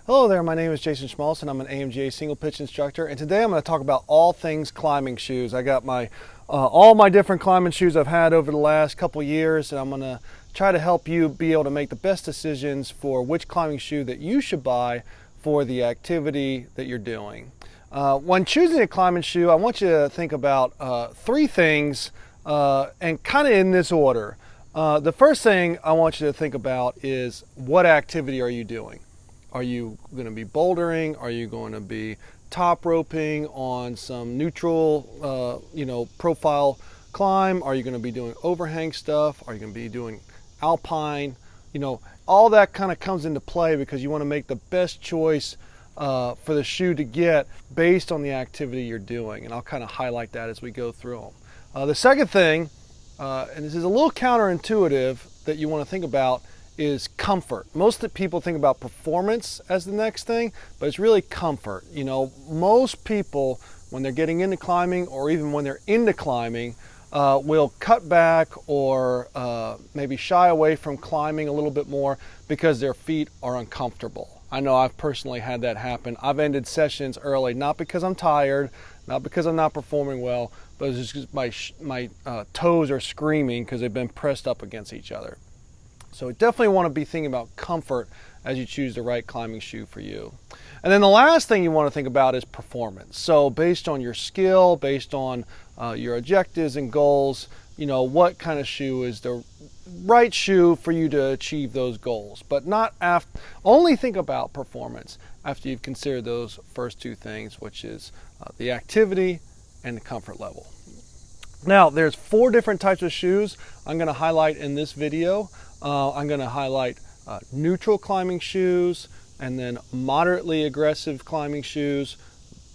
Hello there, my name is Jason Schmaltz and I'm an AMGA single pitch instructor, and today I'm going to talk about all things climbing shoes. I got my all my different climbing shoes I've had over the last couple years, and I'm going to try to help you be able to make the best decisions for which climbing shoe that you should buy for the activity that you're doing. When choosing a climbing shoe, I want you to think about three things and kind of in this order. The first thing I want you to think about is, what activity are you doing? Are you going to be bouldering? Are you going to be top roping on some neutral, profile climb? Are you going to be doing overhang stuff? Are you going to be doing alpine? All that kind of comes into play because you want to make the best choice for the shoe to get based on the activity you're doing. And I'll kind of highlight that as we go through them. The second thing, and this is a little counterintuitive that you want to think about, is comfort. Most people think about performance as the next thing, but it's really comfort. Most people, when they're getting into climbing, or even when they're into climbing, will cut back or maybe shy away from climbing a little bit more because their feet are uncomfortable. I know I've personally had that happen. I've ended sessions early, not because I'm tired, not because I'm not performing well, but it's just my toes are screaming because they've been pressed up against each other. So we definitely want to be thinking about comfort as you choose the right climbing shoe for you. And then the last thing you want to think about is performance. So based on your skill, based on your objectives and goals, what kind of shoe is the right shoe for you to achieve those goals. But not only think about performance after you've considered those first two things, which is the activity and the comfort level. Now, there's 4 different types of shoes I'm going to highlight in this video. I'm going to highlight neutral climbing shoes, and then moderately aggressive climbing shoes,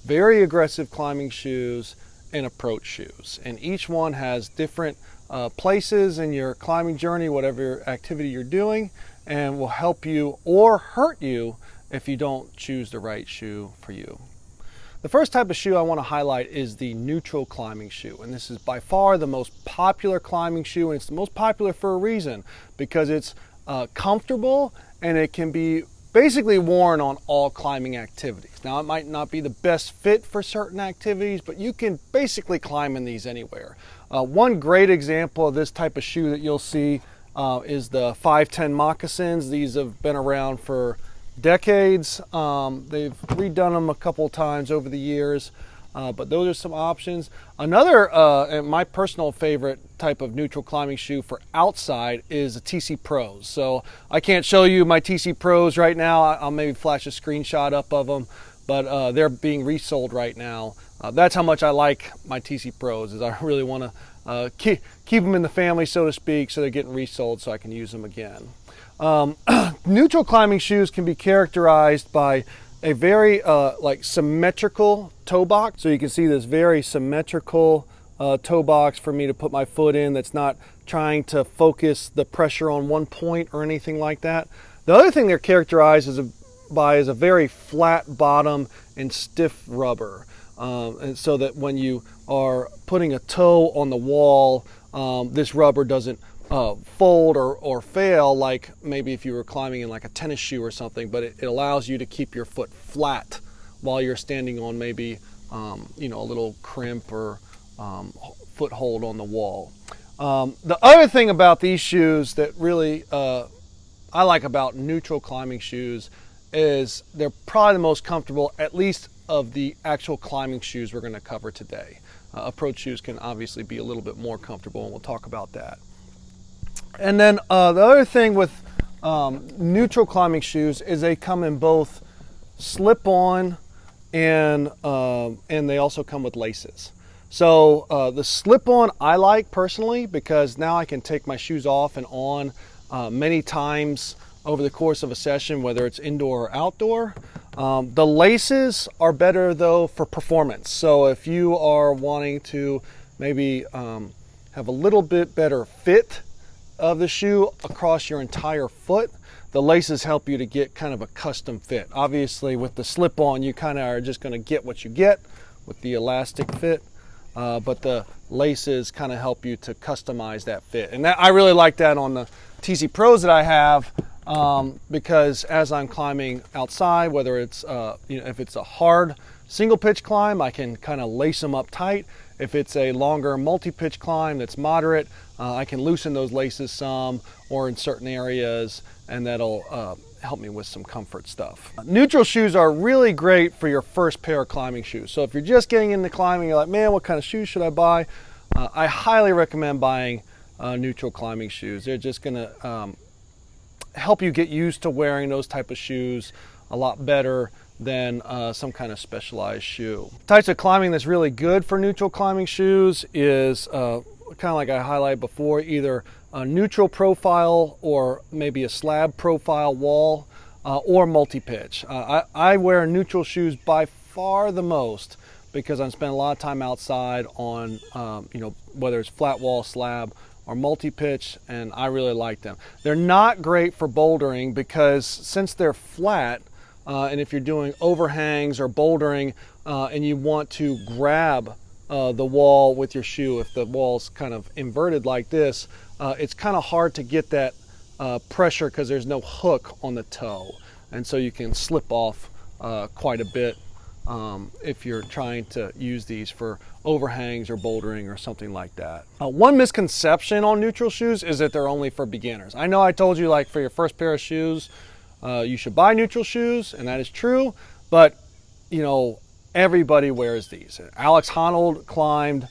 very aggressive climbing shoes, and approach shoes. And each one has different places in your climbing journey, whatever activity you're doing, and will help you or hurt you if you don't choose the right shoe for you. The first type of shoe I want to highlight is the neutral climbing shoe, and this is by far the most popular climbing shoe, and it's the most popular for a reason, because it's comfortable and it can be basically worn on all climbing activities. Now, it might not be the best fit for certain activities, but you can basically climb in these anywhere. One great example of this type of shoe that you'll see is the 510 moccasins. These have been around for decades. They've redone them a couple times over the years, but those are some options. Another, and my personal favorite type of neutral climbing shoe for outside is a TC Pros. So I can't show you my TC Pros right now. I'll maybe flash a screenshot up of them, but they're being resold right now. That's how much I like my TC Pros, is I really want to keep them in the family, so to speak, so they're getting resold so I can use them again. Neutral climbing shoes can be characterized by a very symmetrical toe box. So you can see this very symmetrical toe box for me to put my foot in, that's not trying to focus the pressure on one point or anything like that. The other thing they're characterized by is a very flat bottom and stiff rubber, and so that when you are putting a toe on the wall, this rubber doesn't fold or fail like maybe if you were climbing in like a tennis shoe or something, but it allows you to keep your foot flat while you're standing on maybe a little crimp or foothold on the wall. The other thing about these shoes that really I like about neutral climbing shoes is they're probably the most comfortable, at least of the actual climbing shoes we're going to cover today. Approach shoes can obviously be a little bit more comfortable, and we'll talk about that. And then the other thing with neutral climbing shoes is they come in both slip-on and they also come with laces. So the slip-on I like personally, because now I can take my shoes off and on many times over the course of a session, whether it's indoor or outdoor. The laces are better though for performance. So if you are wanting to maybe have a little bit better fit of the shoe across your entire foot, the laces help you to get kind of a custom fit. Obviously with the slip-on, you kind of are just going to get what you get with the elastic fit, but the laces kind of help you to customize that fit. And I really like that on the TC Pros that I have. because as I'm climbing outside, whether it's if it's a hard single pitch climb, I can kind of lace them up tight. If it's a longer multi-pitch climb that's moderate, I can loosen those laces some or in certain areas, and that'll help me with some comfort stuff. Neutral shoes are really great for your first pair of climbing shoes. So if you're just getting into climbing, you're like, man, what kind of shoes should I buy? I highly recommend buying neutral climbing shoes. They're just gonna help you get used to wearing those type of shoes a lot better than some kind of specialized shoe. Types of climbing that's really good for neutral climbing shoes is kind of like I highlighted before, either a neutral profile or maybe a slab profile wall or multi-pitch. I wear neutral shoes by far the most because I'm spending a lot of time outside on whether it's flat wall, slab, or multi-pitch, and I really like them. They're not great for bouldering because since they're flat, and if you're doing overhangs or bouldering and you want to grab the wall with your shoe, if the wall's kind of inverted like this, it's kind of hard to get that pressure because there's no hook on the toe. And so you can slip off quite a bit if you're trying to use these for overhangs or bouldering or something like that. One misconception on neutral shoes is that they're only for beginners. I know I told you, like, for your first pair of shoes, you should buy neutral shoes, and that is true, but everybody wears these. Alex Honnold climbed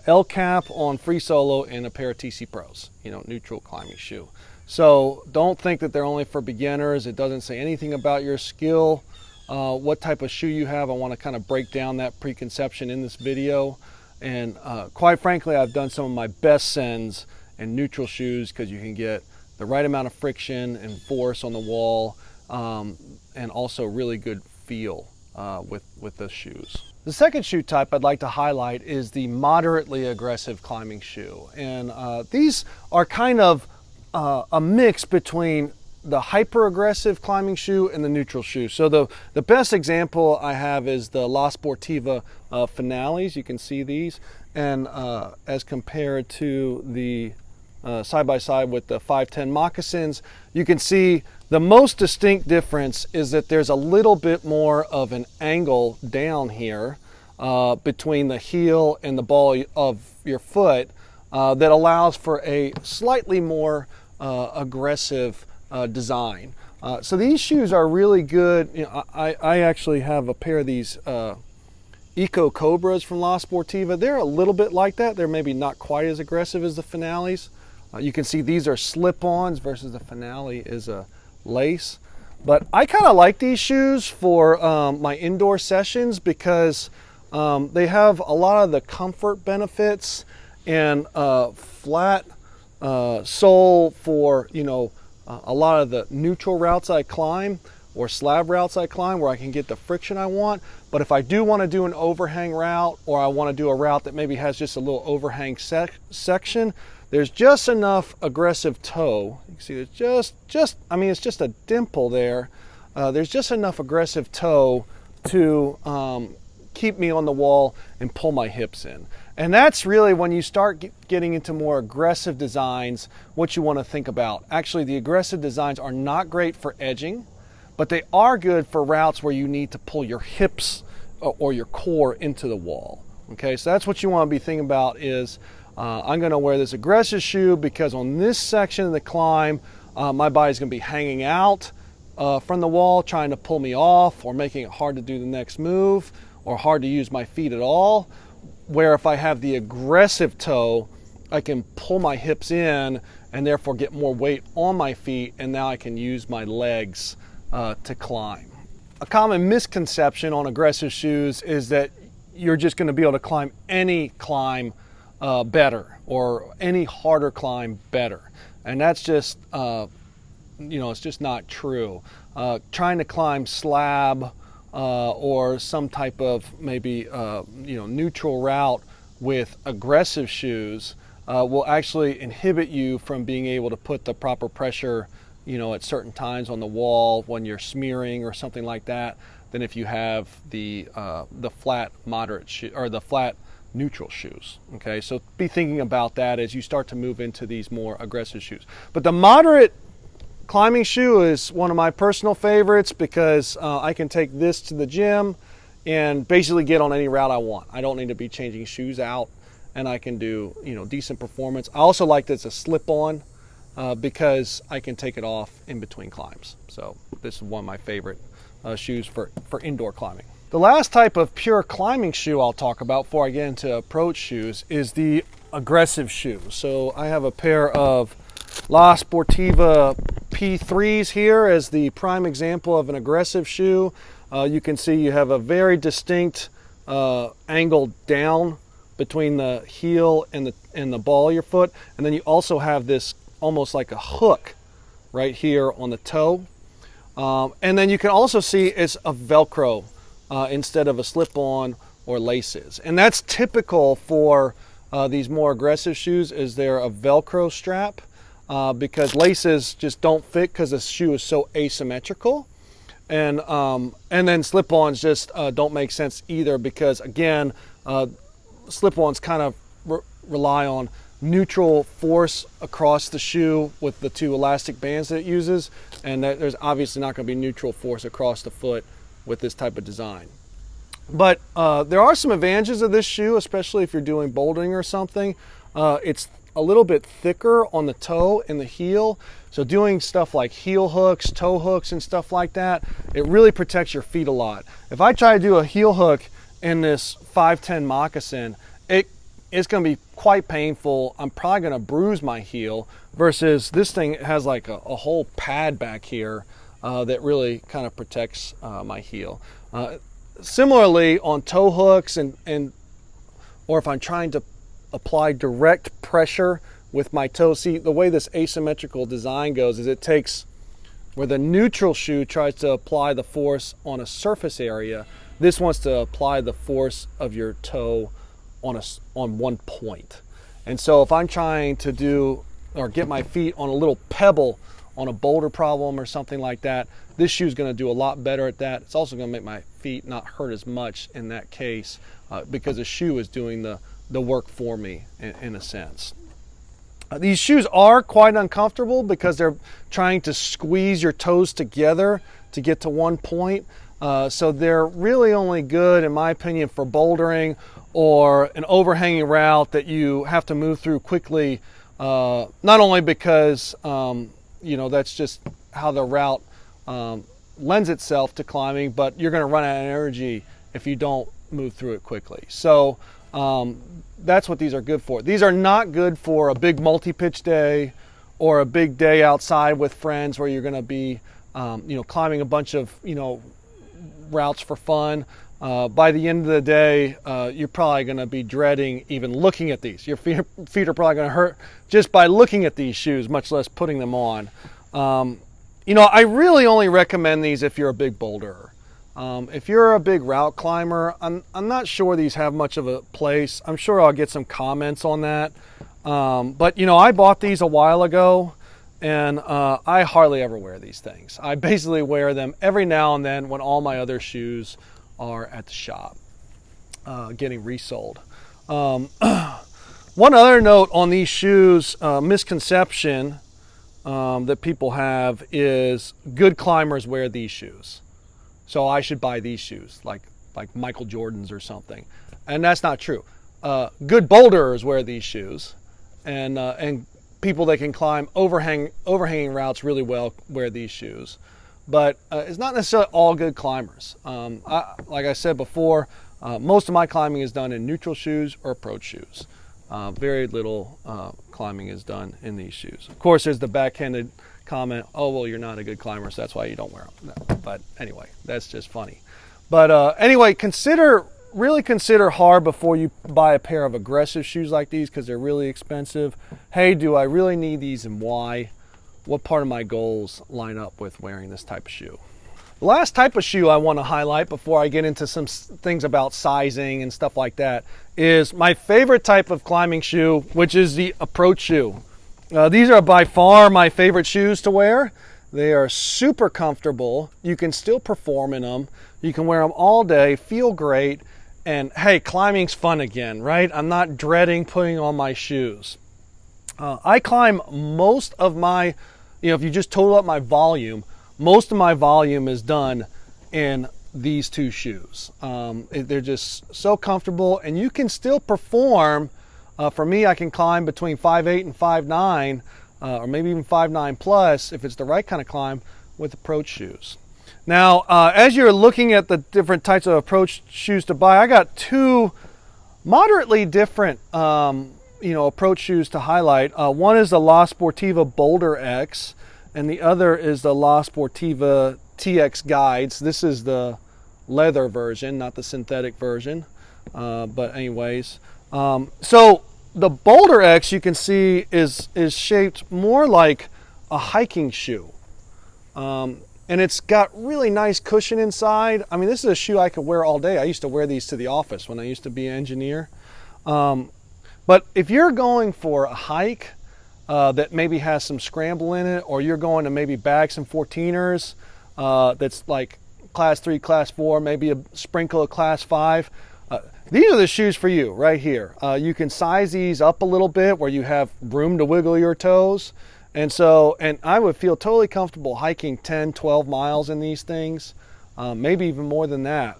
El Cap on free solo in a pair of TC Pros, neutral climbing shoe. So don't think that they're only for beginners. It doesn't say anything about your skill, what type of shoe you have. I want to kind of break down that preconception in this video. And quite frankly, I've done some of my best sends in neutral shoes because you can get the right amount of friction and force on the wall, and also really good feel with the shoes. The second shoe type I'd like to highlight is the moderately aggressive climbing shoe. And these are kind of a mix between the hyper aggressive climbing shoe and the neutral shoe. So the best example I have is the La Sportiva Finales. You can see these, and as compared to the side by side with the 510 moccasins, you can see the most distinct difference is that there's a little bit more of an angle down here between the heel and the ball of your foot that allows for a slightly more aggressive design. So these shoes are really good. I actually have a pair of these Eco Cobras from La Sportiva. They're a little bit like that. They're maybe not quite as aggressive as the Finales. You can see these are slip-ons versus the Finale is a lace. But I kind of like these shoes for my indoor sessions because they have a lot of the comfort benefits and flat sole for a lot of the neutral routes I climb or slab routes I climb where I can get the friction I want. But if I do want to do an overhang route, or I want to do a route that maybe has just a little overhang section, there's just enough aggressive toe. You can see there's it's just a dimple there. There's just enough aggressive toe to keep me on the wall and pull my hips in. And that's really when you start getting into more aggressive designs, what you want to think about. Actually, the aggressive designs are not great for edging, but they are good for routes where you need to pull your hips or your core into the wall. Okay, so that's what you want to be thinking about is I'm going to wear this aggressive shoe because on this section of the climb, my body's going to be hanging out from the wall, trying to pull me off or making it hard to do the next move or hard to use my feet at all. Where if I have the aggressive toe, I can pull my hips in and therefore get more weight on my feet, and now I can use my legs to climb. A common misconception on aggressive shoes is that you're just going to be able to climb any climb better or any harder climb better, and that's just it's just not true. Trying to climb slab or some type of maybe neutral route with aggressive shoes will actually inhibit you from being able to put the proper pressure at certain times on the wall when you're smearing or something like that than if you have the flat moderate shoe or the flat neutral shoes. Okay, so be thinking about that as you start to move into these more aggressive shoes. But the moderate climbing shoe is one of my personal favorites because I can take this to the gym and basically get on any route I want. I don't need to be changing shoes out, and I can do, you know, decent performance. I also like that it's a slip-on because I can take it off in between climbs. So this is one of my favorite shoes for indoor climbing. The last type of pure climbing shoe I'll talk about before I get into approach shoes is the aggressive shoe. So I have a pair of La Sportiva P3s here as the prime example of an aggressive shoe. You can see you have a very distinct angle down between the heel and the ball of your foot, and then you also have this almost like a hook right here on the toe. And then you can also see it's a Velcro instead of a slip-on or laces. And that's typical for these more aggressive shoes, is they're a Velcro strap because laces just don't fit because the shoe is so asymmetrical. And then slip-ons just don't make sense either because, again, slip-ons kind of rely on neutral force across the shoe with the two elastic bands that it uses, and there's obviously not going to be neutral force across the foot with this type of design. But there are some advantages of this shoe, especially if you're doing bouldering or something. It's a little bit thicker on the toe and the heel, so doing stuff like heel hooks, toe hooks, and stuff like that, it really protects your feet a lot. If I try to do a heel hook in this 510 moccasin, it's going to be quite painful. I'm probably going to bruise my heel, versus this thing has like a whole pad back here that really kind of protects my heel. Similarly, on toe hooks or if I'm trying to apply direct pressure with my toe, see, the way this asymmetrical design goes is it takes where the neutral shoe tries to apply the force on a surface area, this wants to apply the force of your toe on one point. And so if I'm trying to do or get my feet on a little pebble on a boulder problem or something like that, this shoe is going to do a lot better at that. It's also going to make my feet not hurt as much in that case because the shoe is doing the work for me in a sense. These shoes are quite uncomfortable because they're trying to squeeze your toes together to get to one point. So they're really only good, in my opinion, for bouldering or an overhanging route that you have to move through quickly, not only because that's just how the route lends itself to climbing, but you're going to run out of energy if you don't move through it quickly. So that's what these are good for. These are not good for a big multi-pitch day or a big day outside with friends where you're going to be climbing a bunch of routes for fun. By the end of the day, you're probably going to be dreading even looking at these. Your feet are probably going to hurt just by looking at these shoes, much less putting them on. I really only recommend these if you're a big boulderer. If you're a big route climber, I'm not sure these have much of a place. I'm sure I'll get some comments on that. But I bought these a while ago, and I hardly ever wear these things. I basically wear them every now and then when all my other shoes are at the shop getting resold. One other note on these shoes, misconception that people have is good climbers wear these shoes. So I should buy these shoes, like Michael Jordan's or something. And that's not true. Good boulderers wear these shoes, and people that can climb overhanging routes really well wear these shoes. But it's not necessarily all good climbers. Like I said before, most of my climbing is done in neutral shoes or approach shoes. Very little climbing is done in these shoes. Of course, there's the backhanded comment, oh, well, you're not a good climber, so that's why you don't wear them. No, but anyway, that's just funny. But anyway, really consider hard before you buy a pair of aggressive shoes like these, because they're really expensive. Hey, do I really need these, and why? What part of my goals line up with wearing this type of shoe? The last type of shoe I want to highlight before I get into some things about sizing and stuff like that is my favorite type of climbing shoe, which is the approach shoe. These are by far my favorite shoes to wear. They are super comfortable. You can still perform in them. You can wear them all day, feel great, and hey, climbing's fun again, right? I'm not dreading putting on my shoes. I climb most of my if you just total up my volume, most of my volume is done in these two shoes. They're just so comfortable, and you can still perform. For me, I can climb between 5'8" and 5'9", or maybe even 5'9" plus if it's the right kind of climb with approach shoes. Now, as you're looking at the different types of approach shoes to buy, I got two moderately different approach shoes to highlight. One is the La Sportiva Boulder X, and the other is the La Sportiva TX Guides. This is the leather version, not the synthetic version, but anyways. So the Boulder X, you can see, is shaped more like a hiking shoe. And it's got really nice cushion inside. I mean, this is a shoe I could wear all day. I used to wear these to the office when I used to be an engineer. But if you're going for a hike that maybe has some scramble in it, or you're going to maybe bag some 14ers that's like class 3, class 4, maybe a sprinkle of class 5, these are the shoes for you right here. You can size these up a little bit where you have room to wiggle your toes. And I would feel totally comfortable hiking 10, 12 miles in these things, maybe even more than that.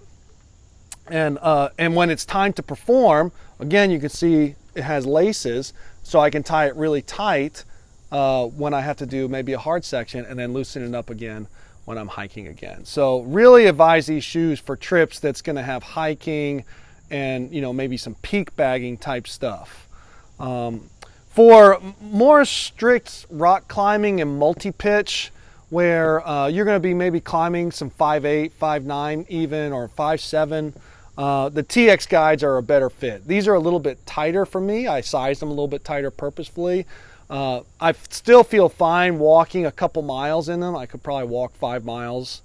And when it's time to perform, again, you can see it has laces, so I can tie it really tight when I have to do maybe a hard section, and then loosen it up again when I'm hiking again. So really advise these shoes for trips that's going to have hiking and maybe some peak bagging type stuff. For more strict rock climbing and multi-pitch, where you're going to be maybe climbing some 5'8", 5'9", even, or 5'7", the TX Guides are a better fit. These are a little bit tighter for me. I sized them a little bit tighter purposefully. I still feel fine walking a couple miles in them. I could probably walk 5 miles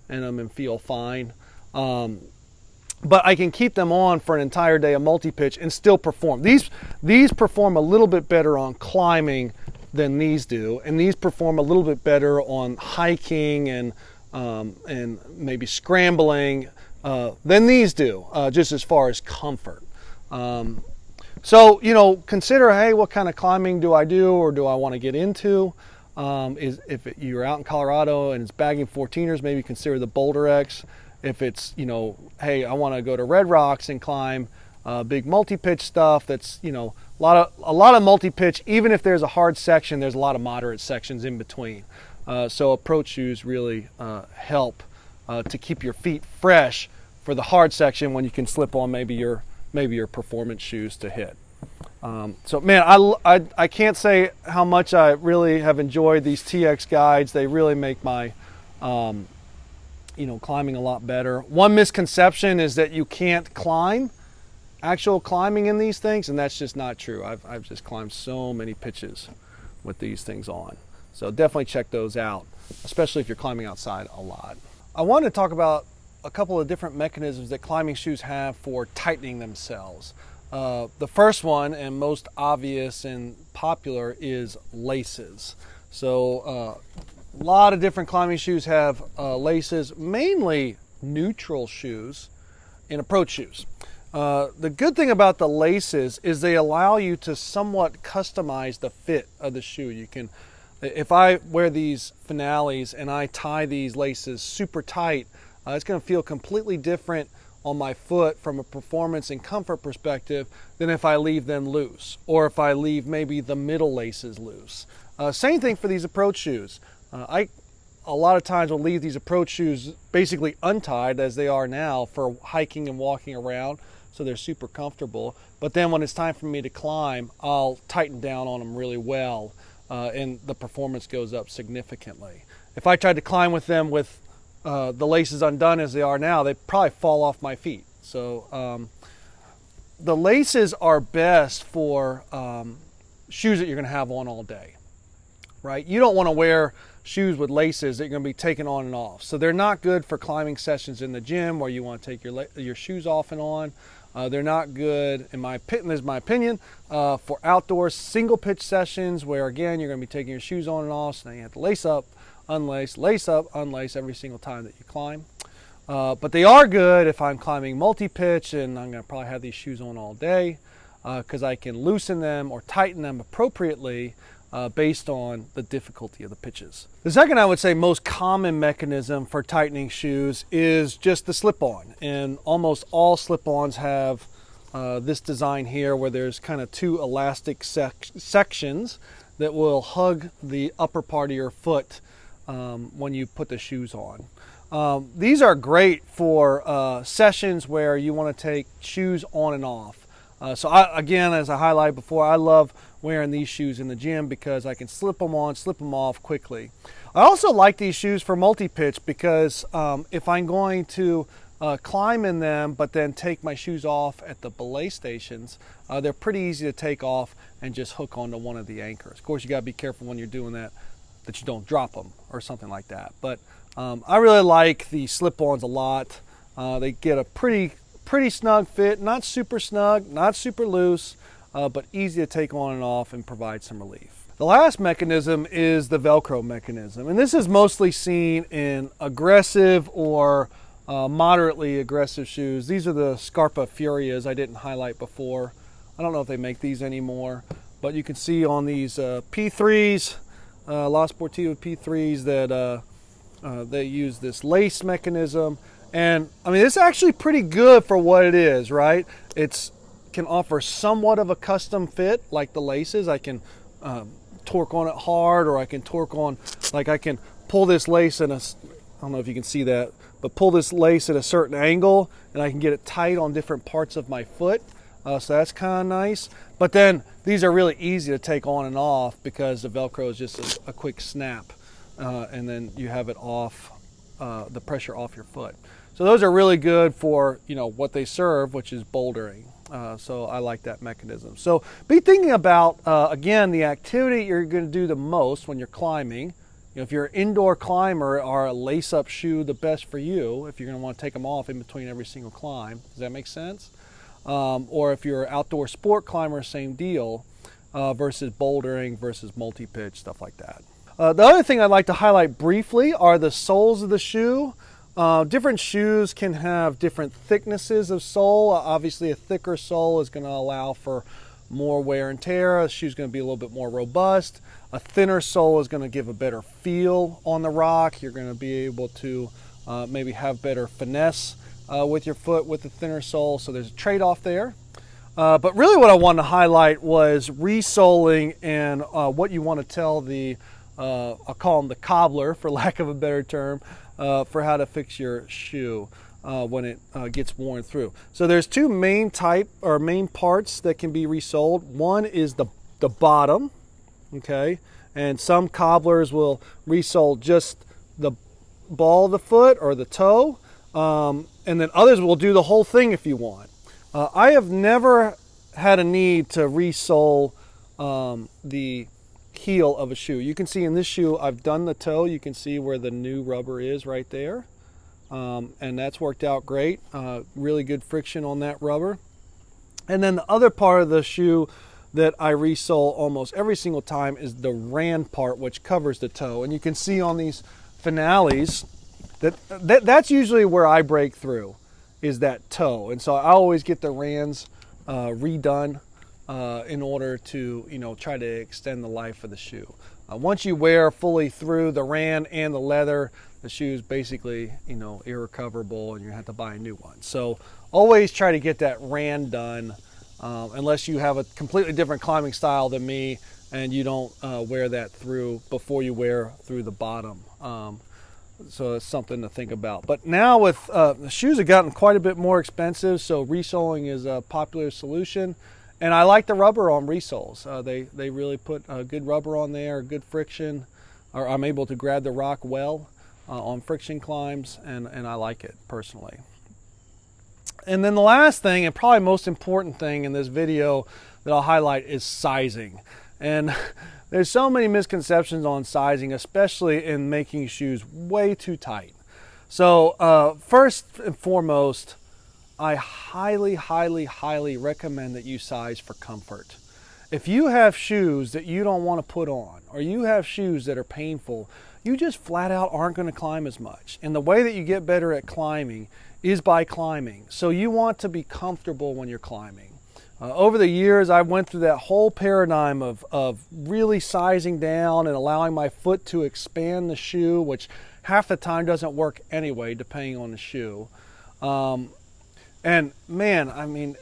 in them and feel fine. But I can keep them on for an entire day of multi-pitch and still perform. These perform a little bit better on climbing than these do, and these perform a little bit better on hiking and maybe scrambling than these do, just as far as comfort. So consider, hey, what kind of climbing do I do, or do I want to get into? If you're out in Colorado and it's bagging 14ers, maybe consider the Boulder X. If it's, hey, I want to go to Red Rocks and climb big multi-pitch stuff, that's, a lot of multi-pitch. Even if there's a hard section, there's a lot of moderate sections in between. So approach shoes really help to keep your feet fresh for the hard section when you can slip on maybe your performance shoes to hit. So man, I can't say how much I really have enjoyed these TX Guides. They really make my climbing a lot better. One misconception is that you can't climb actual climbing in these things, and that's just not true. I've just climbed so many pitches with these things on. So definitely check those out, especially if you're climbing outside a lot. I want to talk about a couple of different mechanisms that climbing shoes have for tightening themselves. The first one, and most obvious and popular, is laces. So a lot of different climbing shoes have laces, mainly neutral shoes and approach shoes. The good thing about the laces is they allow you to somewhat customize the fit of the shoe. You can, if I wear these finales and I tie these laces super tight, it's going to feel completely different on my foot from a performance and comfort perspective than if I leave them loose, or if I leave maybe the middle laces loose. Same thing for these approach shoes. A lot of times will leave these approach shoes basically untied as they are now for hiking and walking around, so they're super comfortable. But then when it's time for me to climb, I'll tighten down on them really well, and the performance goes up significantly. If I tried to climb with them with the laces undone as they are now, they probably fall off my feet. So the laces are best for shoes that you're going to have on all day, right? You don't want to wear shoes with laces that you're going to be taking on and off. So they're not good for climbing sessions in the gym where you want to take your shoes off and on. They're not good, in my opinion, for outdoor single pitch sessions where, again, you're going to be taking your shoes on and off, so then you have to lace up, unlace, lace up, unlace every single time that you climb. But they are good if I'm climbing multi-pitch and I'm going to probably have these shoes on all day, because I can loosen them or tighten them appropriately based on the difficulty of the pitches. The second, I would say, most common mechanism for tightening shoes is just the slip-on. And almost all slip-ons have this design here where there's kind of two elastic sections that will hug the upper part of your foot when you put the shoes on. These are great for sessions where you want to take shoes on and off. Again, as I highlighted before, I love wearing these shoes in the gym because I can slip them on, slip them off quickly. I also like these shoes for multi-pitch because if I'm going to climb in them but then take my shoes off at the belay stations, they're pretty easy to take off and just hook onto one of the anchors. Of course, you got to be careful when you're doing that you don't drop them or something like that. But I really like the slip-ons a lot. They get a pretty snug fit, not super snug, not super loose, but easy to take on and off and provide some relief. The last mechanism is the Velcro mechanism, and this is mostly seen in aggressive or moderately aggressive shoes. These are the Scarpa Furias I didn't highlight before. I don't know if they make these anymore, but you can see on these P3s, La Sportiva P3s, that they use this lace mechanism. And I mean, it's actually pretty good for what it is, right? It can offer somewhat of a custom fit, like the laces. I can torque on it hard, or I can torque on, like I can pull this lace in I don't know if you can see that, but pull this lace at a certain angle, and I can get it tight on different parts of my foot. So that's kind of nice. But then these are really easy to take on and off because the Velcro is just a quick snap, and then you have it off, the pressure off your foot. So those are really good for, you know, what they serve, which is bouldering. So I like that mechanism. So be thinking about, again, the activity you're going to do the most when you're climbing. You know, if you're an indoor climber, are a lace-up shoe the best for you if you're going to want to take them off in between every single climb? Does that make sense? Or if you're an outdoor sport climber, same deal, versus bouldering versus multi-pitch, stuff like that. The other thing I'd like to highlight briefly are the soles of the shoe. Different shoes can have different thicknesses of sole. Obviously, a thicker sole is going to allow for more wear and tear. The shoe's going to be a little bit more robust. A thinner sole is going to give a better feel on the rock. You're going to be able to maybe have better finesse with your foot with the thinner sole. So there's a trade-off there. But really what I wanted to highlight was resoling and what you want to tell the, I'll call them the cobbler for lack of a better term, for how to fix your shoe when it gets worn through. So there's two main parts that can be resoled. One is the bottom, okay, and some cobblers will resole just the ball of the foot or the toe, and then others will do the whole thing if you want. I have never had a need to resole the heel of a shoe. You can see in this shoe I've done the toe. You can see where the new rubber is right there, and that's worked out great. Really good friction on that rubber. And then the other part of the shoe that I resole almost every single time is the rand part, which covers the toe. And you can see on these finales that's usually where I break through, is that toe. And so I always get the rands redone in order to, you know, try to extend the life of the shoe. Once you wear fully through the rand and the leather, the shoe is basically, you know, irrecoverable, and you have to buy a new one. So always try to get that rand done, unless you have a completely different climbing style than me and you don't wear that through before you wear through the bottom. So it's something to think about. But now with the shoes have gotten quite a bit more expensive, so resoling is a popular solution. And I like the rubber on resoles. They really put good rubber on there, good friction, or I'm able to grab the rock well on friction climbs, and I like it personally. And then the last thing, and probably most important thing in this video that I'll highlight, is sizing. And there's so many misconceptions on sizing, especially in making shoes way too tight. So first and foremost, I highly, highly, highly recommend that you size for comfort. If you have shoes that you don't want to put on, or you have shoes that are painful, you just flat out aren't going to climb as much. And the way that you get better at climbing is by climbing. So you want to be comfortable when you're climbing. Over the years, I went through that whole paradigm of really sizing down and allowing my foot to expand the shoe, which half the time doesn't work anyway, depending on the shoe. And man, I mean,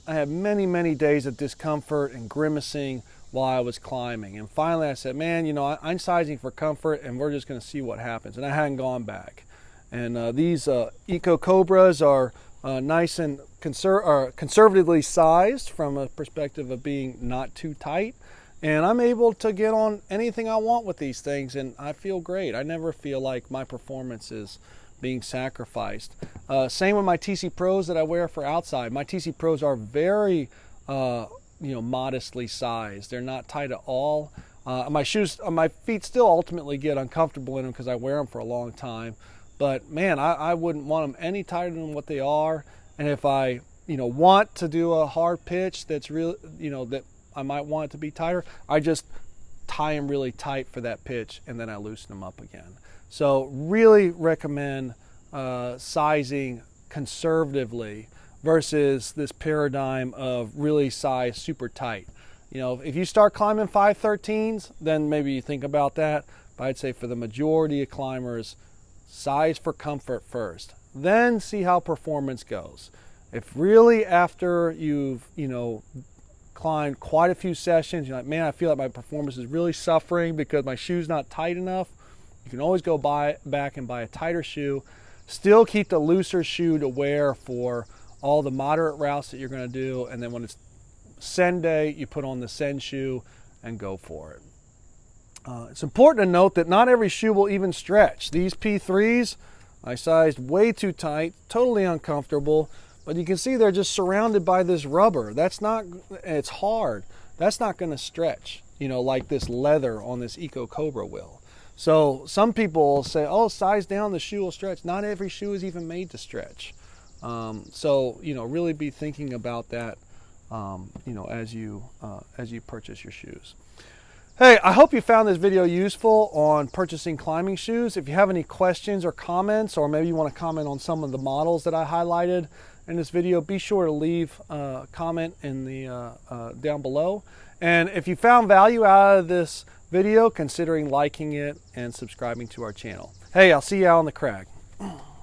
I had many, many days of discomfort and grimacing while I was climbing. And finally I said, man, you know, I'm sizing for comfort and we're just going to see what happens. And I hadn't gone back. And these Eco Cobras are nice and conservatively sized from a perspective of being not too tight. And I'm able to get on anything I want with these things, and I feel great. I never feel like my performance is being sacrificed. Same with my TC Pros that I wear for outside. My TC Pros are very modestly sized. They're not tight at all. My feet still ultimately get uncomfortable in them because I wear them for a long time. But man, I wouldn't want them any tighter than what they are. And if I, want to do a hard pitch that's real, that I might want it to be tighter, I just tie them really tight for that pitch and then I loosen them up again. So really recommend sizing conservatively versus this paradigm of really size super tight. If you start climbing 513s, then maybe you think about that. But I'd say for the majority of climbers, size for comfort first, then see how performance goes. If really after you've climbed quite a few sessions, you're like, man, I feel like my performance is really suffering because my shoe's not tight enough, you can always go back and buy a tighter shoe. Still keep the looser shoe to wear for all the moderate routes that you're going to do, and then when it's send day, you put on the send shoe and go for it. It's important to note that not every shoe will even stretch. These P3s, I sized way too tight, totally uncomfortable, but you can see they're just surrounded by this rubber. It's hard. That's not going to stretch, like this leather on this Eco Cobra will. So some people will say, oh, size down, the shoe will stretch. Not every shoe is even made to stretch. So really be thinking about that, as you purchase your shoes. Hey, I hope you found this video useful on purchasing climbing shoes. If you have any questions or comments, or maybe you want to comment on some of the models that I highlighted in this video, be sure to leave a comment in the down below. And if you found value out of this video, considering liking it and subscribing to our channel. Hey, I'll see you out on the crag.